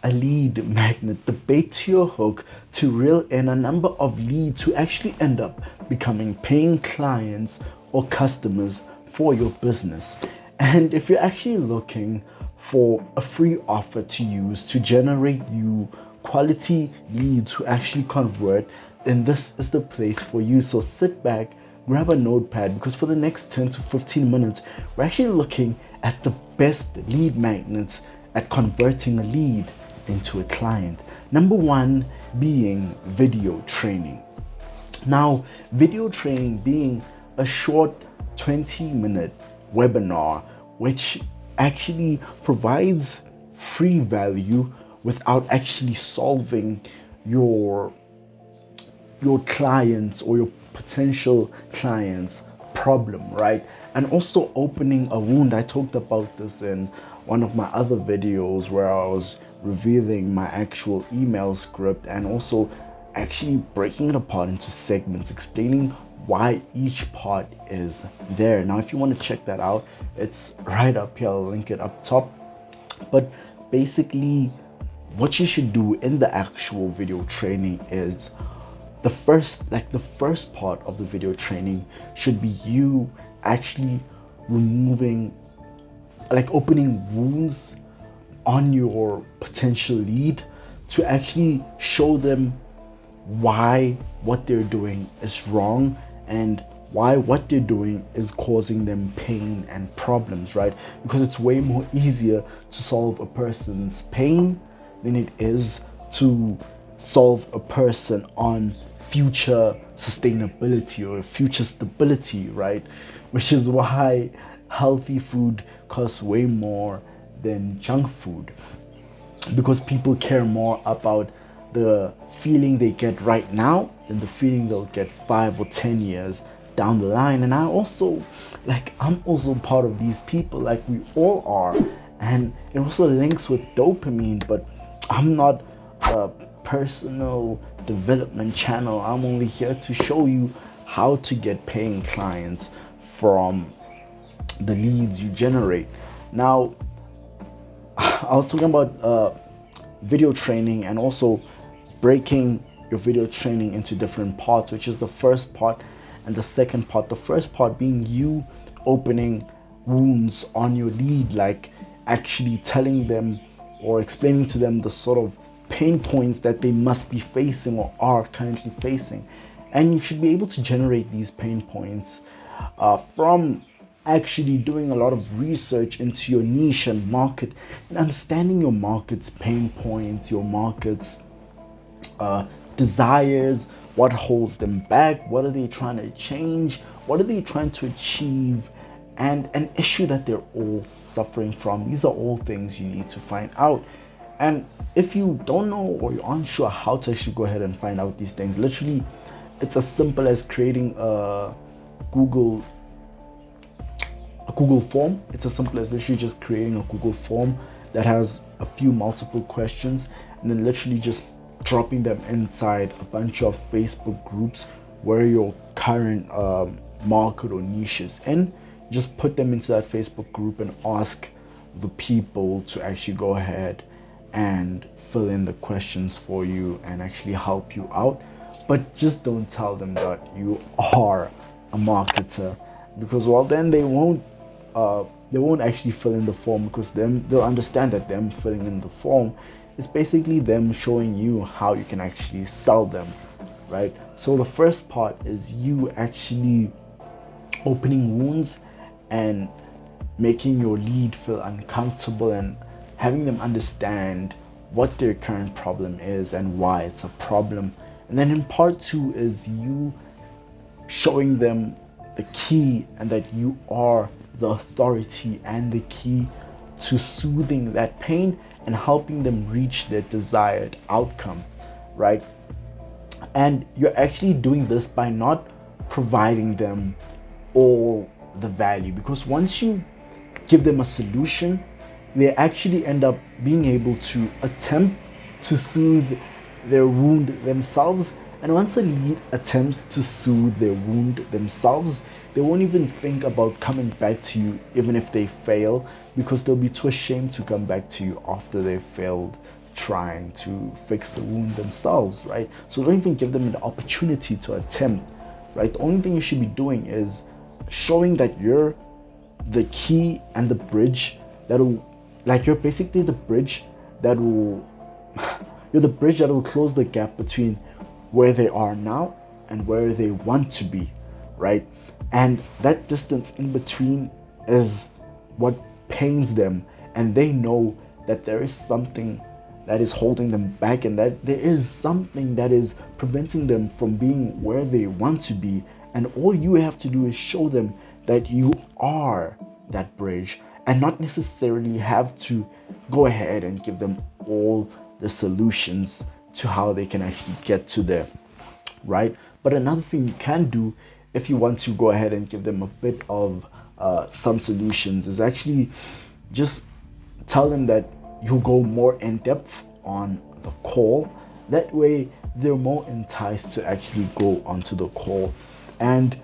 a lead magnet, the bait to your hook to reel in a number of leads who actually end up becoming paying clients or customers for your business. And if you're actually looking for a free offer to use to generate you quality leads who actually convert, then this is the place for you. So sit back, grab a notepad, because for the next 10 to 15 minutes, we're actually looking at the best lead magnets at converting a lead into a client. Number one being video training. Now, video training being a short 20-minute webinar, which actually provides free value without actually solving your clients or your potential clients problem, right? And also opening a wound. I talked about this in one of my other videos where I was revealing my actual email script and also actually breaking it apart into segments, explaining why each part is there. Now, if you want to check that out, it's right up here. I'll link it up top. But basically, what you should do in the actual video training is the first part of the video training should be you actually opening wounds on your potential lead to actually show them why what they're doing is wrong and why what they're doing is causing them pain and problems, right? Because it's way more easier to solve a person's pain than it is to solve a person on future sustainability or future stability, right? Which is why healthy food costs way more than junk food, because people care more about the feeling they get right now than the feeling they'll get 5 or 10 years down the line. And I'm also part of these people, like we all are, and it also links with dopamine. But I'm not a personal development channel. I'm only here to show you how to get paying clients from the leads you generate. Now, I was talking about video training and also breaking your video training into different parts, which is the first part and the second part. The first part being you opening wounds on your lead, like actually telling them or explaining to them the sort of pain points that they must be facing or are currently facing. And you should be able to generate these pain points from actually doing a lot of research into your niche and market and understanding your market's pain points, your market's desires, what holds them back, what are they trying to change, what are they trying to achieve, and an issue that they're all suffering from. These are all things you need to find out. And if you don't know or you're unsure how to actually go ahead and find out these things, literally it's as simple as creating a Google form. It's as simple as literally just creating a Google form that has a few multiple questions and then literally just dropping them inside a bunch of Facebook groups where your current market or niche is in. Just put them into that Facebook group and ask the people to actually go ahead and fill in the questions for you and actually help you out. But just don't tell them that you are a marketer, because then they won't actually fill in the form, because they'll understand that them filling in the form is basically them showing you how you can actually sell them, right? So the first part is you actually opening wounds and making your lead feel uncomfortable and having them understand what their current problem is and why it's a problem. And then in part two is you showing them the key and that you are the authority and the key to soothing that pain and helping them reach their desired outcome, right? And you're actually doing this by not providing them all the value, because once you give them a solution, they actually end up being able to attempt to soothe their wound themselves. And once a lead attempts to soothe their wound themselves, they won't even think about coming back to you even if they fail, because they'll be too ashamed to come back to you after they failed trying to fix the wound themselves, right? So don't even give them an opportunity to attempt, right? The only thing you should be doing is showing that you're the key and the bridge that will, like, you're basically the bridge that will you're the bridge that will close the gap between where they are now and where they want to be, right? And that distance in between is what pains them, and they know that there is something that is holding them back, and that there is something that is preventing them from being where they want to be. And all you have to do is show them that you are that bridge, and not necessarily have to go ahead and give them all the solutions to how they can actually get to there, right? But another thing you can do if you want to go ahead and give them a bit of some solutions is actually just tell them that you go more in depth on the call. That way they're more enticed to actually go onto the call. And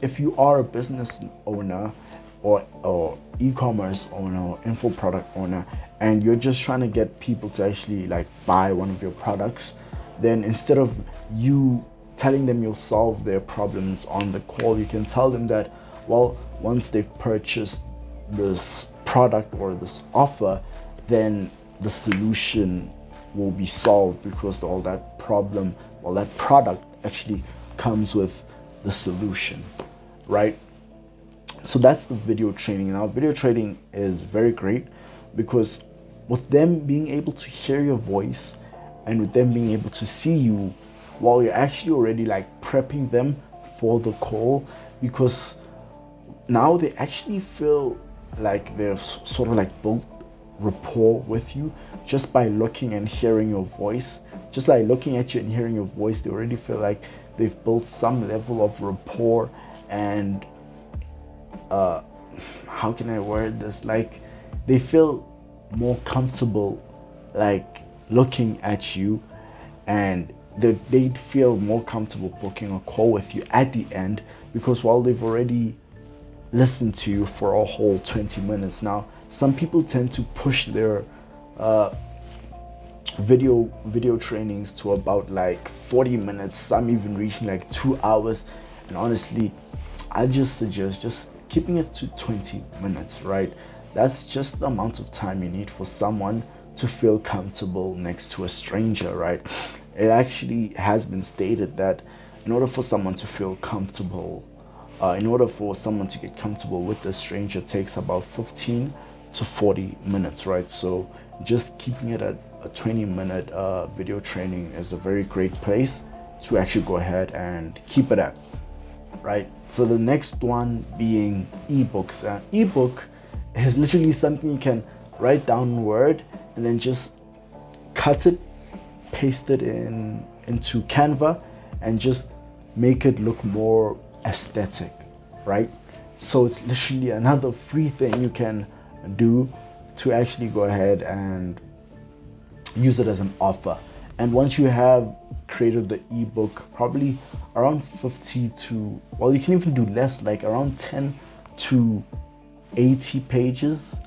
if you are a business owner or e-commerce owner or info product owner, and you're just trying to get people to actually like buy one of your products, then instead of you telling them you'll solve their problems on the call, you can tell them that, well, once they've purchased this product or this offer, then the solution will be solved, because all that problem, well, that product actually comes with the solution, right? So that's the video training. Now, video training is very great because with them being able to hear your voice and with them being able to see you, while you're actually already like prepping them for the call, because now they actually feel like they've sort of like built rapport with you just by looking and hearing your voice. Just like looking at you and hearing your voice, they already feel like they've built some level of rapport. And how can I word this? Like, they feel more comfortable like looking at you, and they'd feel more comfortable booking a call with you at the end, because while they've already listened to you for a whole 20 minutes. Now, some people tend to push their video trainings to about like 40 minutes, some even reaching like 2 hours. And honestly, I just suggest just keeping it to 20 minutes, right? That's just the amount of time you need for someone to feel comfortable next to a stranger, right? It actually has been stated that in order for someone to feel comfortable, in order for someone to get comfortable with the stranger, takes about 15 to 40 minutes, right? So just keeping it at a 20-minute video training is a very great place to actually go ahead and keep it at, right? So the next one being ebooks. Ebook is literally something you can write down Word and then just cut it, paste it into Canva, and just make it look more aesthetic, right? So it's literally another free thing you can do to actually go ahead and use it as an offer. And once you have created the ebook, probably around 50 to, well, you can even do less, like around 10 to 80 pages,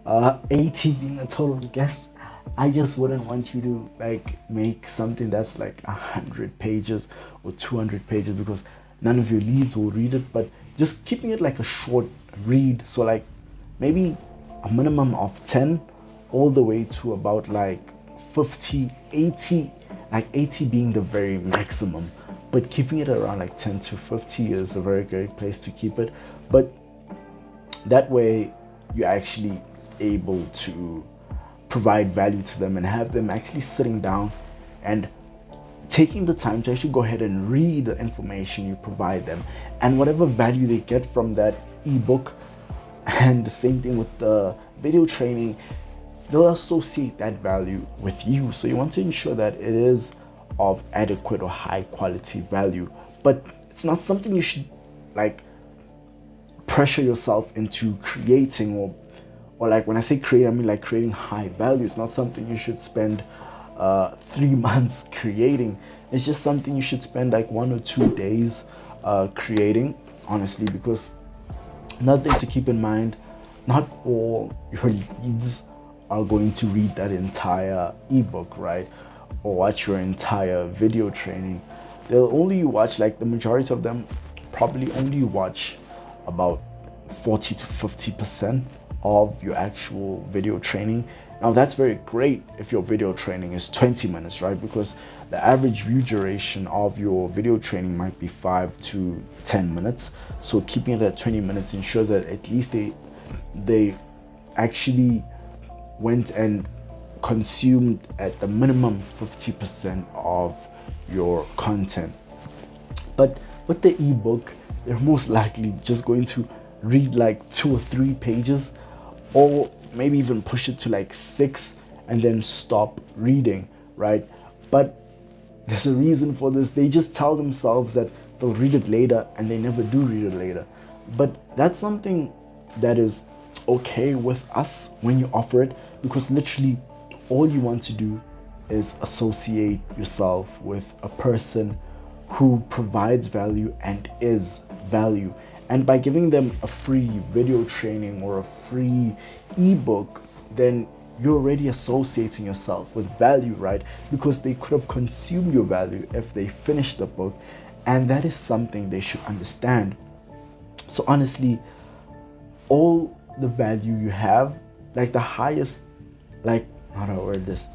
80 being a total guess. I just wouldn't want you to like make something that's like 100 pages or 200 pages, because none of your leads will read it. But just keeping it like a short read, so like maybe a minimum of 10 all the way to about like 50, 80, like 80 being the very maximum, but keeping it around like 10 to 50 is a very great place to keep it. But that way you're actually able to provide value to them and have them actually sitting down and taking the time to actually go ahead and read the information you provide them, and whatever value they get from that ebook. And the same thing with the video training, they'll associate that value with you. So you want to ensure that it is of adequate or high quality value, but it's not something you should like pressure yourself into creating, or like when I say create, I mean like creating high value. It's not something you should spend 3 months creating. It's just something you should spend like 1 or 2 days creating, honestly, because another thing to keep in mind, not all your leads are going to read that entire ebook, right? Or watch your entire video training. They'll only watch, like the majority of them probably only watch about 40 to 50% of your actual video training. Now that's very great if your video training is 20 minutes, right? Because the average view duration of your video training might be 5 to 10 minutes. So keeping it at 20 minutes ensures that at least they actually went and consumed at the minimum 50% of your content. But with the ebook, they're most likely just going to read like 2 or 3 pages, or maybe even push it to like 6 and then stop reading, right? But there's a reason for this. They just tell themselves that they'll read it later, and they never do read it later. But that's something that is okay with us when you offer it, because literally all you want to do is associate yourself with a person who provides value and is value. And by giving them a free video training or a free ebook, then you're already associating yourself with value, right? Because they could have consumed your value if they finished the book, and that is something they should understand. So honestly, all the value you have, like the highest, like, how do I word this?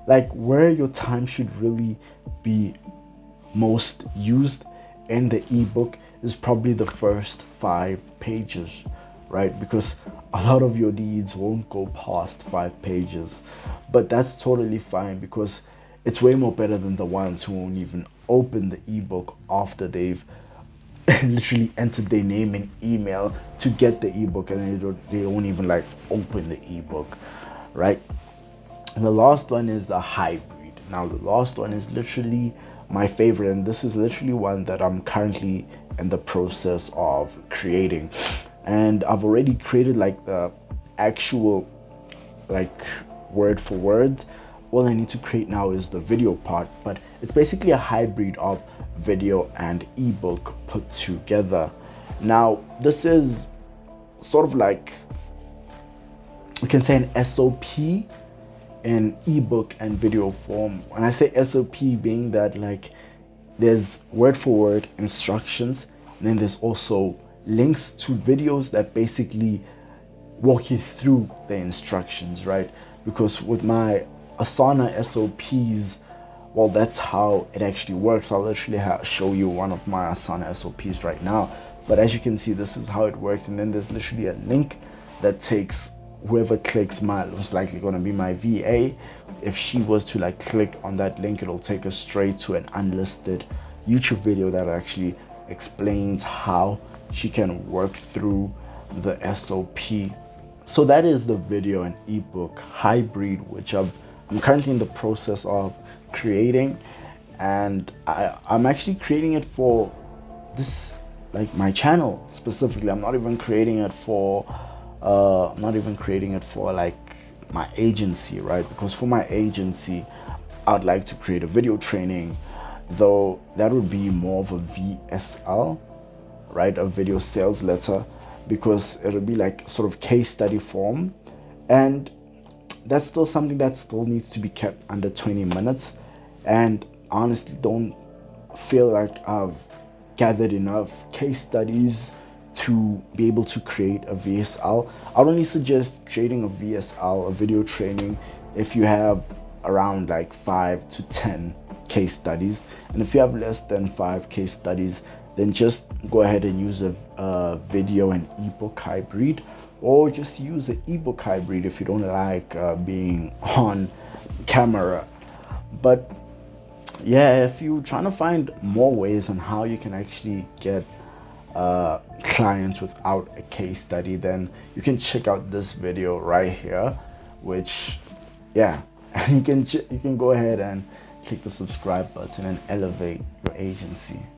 Like where your time should really be most used in the ebook is probably the first 5 pages, right? Because a lot of your leads won't go past 5 pages, but that's totally fine, because it's way more better than the ones who won't even open the ebook after they've literally entered their name and email to get the ebook, and they don't even like open the ebook, right? And the last one is a hybrid. Now the last one is literally my favorite, and this is literally one that I'm currently in the process of creating. And I've already created like the actual like word for word. All I need to create now is the video part, but it's basically a hybrid of video and ebook put together. Now this is sort of like, you can say, an SOP in ebook and video form. When I say SOP, being that like there's word for word instructions, and then there's also links to videos that basically walk you through the instructions, right? Because with my Asana SOPs, well, that's how it actually works. I'll literally show you one of my Asana SOPs right now. But as you can see, this is how it works. And then there's literally a link that takes whoever clicks, most likely going to be my VA. If she was to like click on that link, it'll take us straight to an unlisted YouTube video that actually explains how she can work through the SOP. So that is the video and ebook hybrid, which I'm currently in the process of creating, and I'm actually creating it for this, like my channel specifically. I'm not even creating it for like my agency, right? Because for my agency, I'd like to create a video training, though that would be more of a VSL, right? A video sales letter, because it'll be like sort of case study form, and that's still something that still needs to be kept under 20 minutes. And honestly, don't feel like I've gathered enough case studies to be able to create a VSL. I'd only suggest creating a VSL, a video training, if you have around like 5 to 10 case studies. And if you have less than 5 case studies, then just go ahead and use a video and ebook hybrid, or just use the ebook hybrid if you don't like being on camera. But yeah, if you're trying to find more ways on how you can actually get clients without a case study, then you can check out this video right here, which, yeah, you can go ahead and click the subscribe button and elevate your agency.